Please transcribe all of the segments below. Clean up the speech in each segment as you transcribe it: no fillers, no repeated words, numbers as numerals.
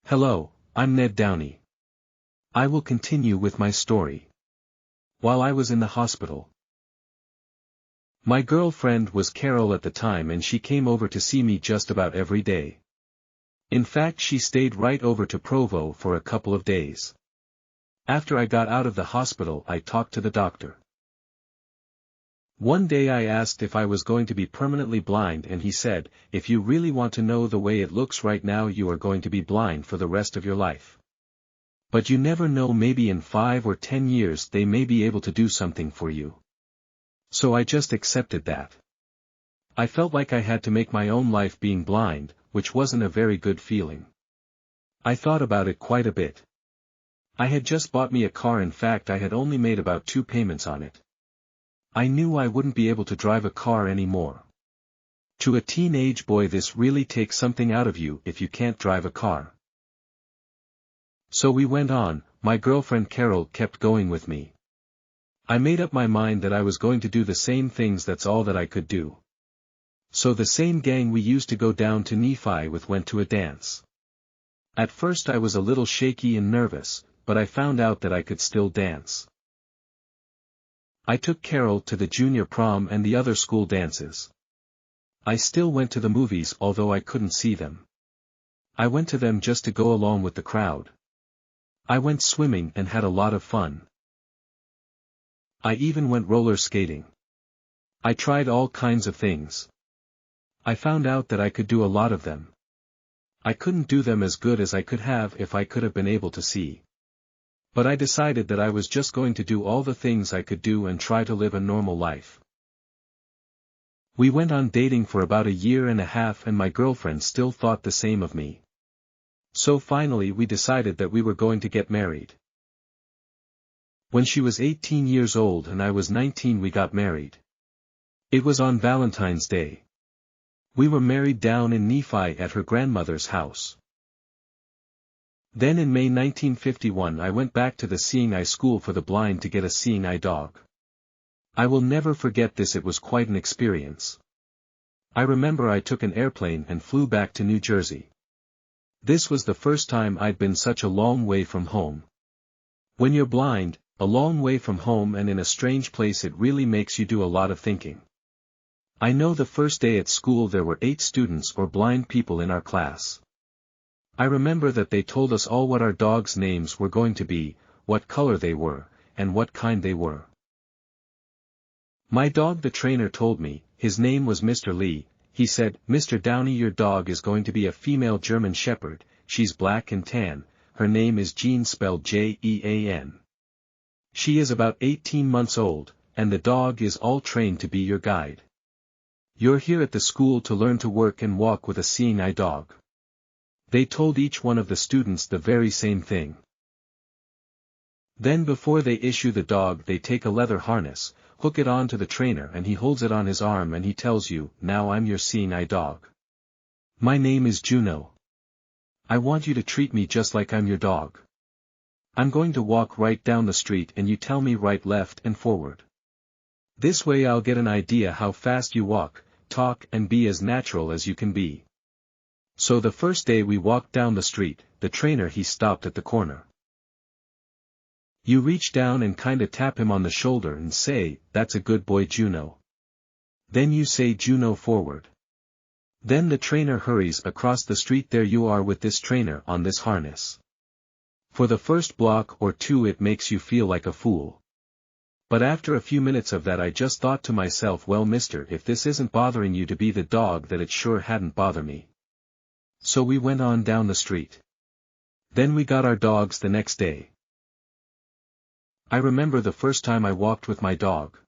Hello, I'm Ned Downey. I will continue with my story. While I was in the hospital, my girlfriend was Carol at the time, and she came over to see me just about every day. In fact, she stayed right over to Provo for a couple of days. After I got out of the hospital, I talked to the doctor. One day I asked if I was going to be permanently blind, and he said, "If you really want to know the way it looks right now, you are going to be blind for the rest of your life. But you never know, maybe in 5 or 10 years they may be able to do something for you." So I just accepted that. I felt like I had to make my own life being blind, which wasn't a very good feeling. I thought about it quite a bit. I had just bought me a car. In fact, I had only made about 2 payments on it. I knew I wouldn't be able to drive a car anymore. To a teenage boy, this really takes something out of you if you can't drive a car. So we went on. My girlfriend Carol kept going with me. I made up my mind that I was going to do the same things. That's all that I could do. So the same gang we used to go down to Nephi with went to a dance. At first I was a little shaky and nervous, but I found out that I could still dance. I took Carol to the junior prom and the other school dances. I still went to the movies, although I couldn't see them. I went to them just to go along with the crowd. I went swimming and had a lot of fun. I even went roller skating. I tried all kinds of things. I found out that I could do a lot of them. I couldn't do them as good as I could have if I could have been able to see. But I decided that I was just going to do all the things I could do and try to live a normal life. We went on dating for about a year and a half, and my girlfriend still thought the same of me. So finally we decided that we were going to get married. When she was 18 years old and I was 19, we got married. It was on Valentine's Day. We were married down in Nephi at her grandmother's house. Then in May 1951 I went back to the Seeing Eye School for the Blind to get a seeing eye dog. I will never forget this. It was quite an experience. I remember I took an airplane and flew back to New Jersey. This was the first time I'd been such a long way from home. When you're blind, a long way from home and in a strange place, it really makes you do a lot of thinking. I know the first day at school there were 8 students or blind people in our class. I remember that they told us all what our dogs' names were going to be, what color they were, and what kind they were. My dog, the trainer told me, his name was Mr. Lee. He said, "Mr. Downey, your dog is going to be a female German Shepherd. She's black and tan. Her name is Jean, spelled Jean. She is about 18 months old, and the dog is all trained to be your guide. You're here at the school to learn to work and walk with a seeing eye dog." They told each one of the students the very same thing. Then before they issue the dog, they take a leather harness, hook it on to the trainer, and he holds it on his arm and he tells you, "Now I'm your seeing eye dog. My name is Juno. I want you to treat me just like I'm your dog. I'm going to walk right down the street and you tell me right, left, and forward. This way I'll get an idea how fast you walk, talk, and be as natural as you can be." So the first day we walked down the street, the trainer, he stopped at the corner. You reach down and kinda tap him on the shoulder and say, "That's a good boy, Juno." Then you say, "Juno, forward." Then the trainer hurries across the street. There you are with this trainer on this harness. For the first block or 2 it makes you feel like a fool. But after a few minutes of that I just thought to myself, well, mister, if this isn't bothering you to be the dog, that it sure hadn't bothered me. So we went on down the street. Then we got our dogs the next day. I remember the first time I walked with my dog.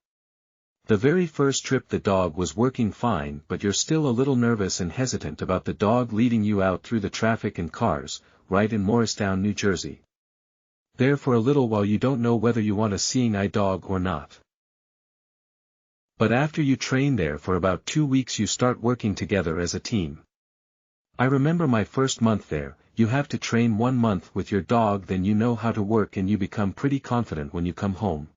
The very first trip the dog was working fine, but you're still a little nervous and hesitant about the dog leading you out through the traffic and cars, right in Morristown, New Jersey. There for a little while you don't know whether you want a seeing eye dog or not. But after you train there for about 2 weeks you start working together as a team. I remember my first month there. You have to train 1 month with your dog, then you know how to work and you become pretty confident when you come home.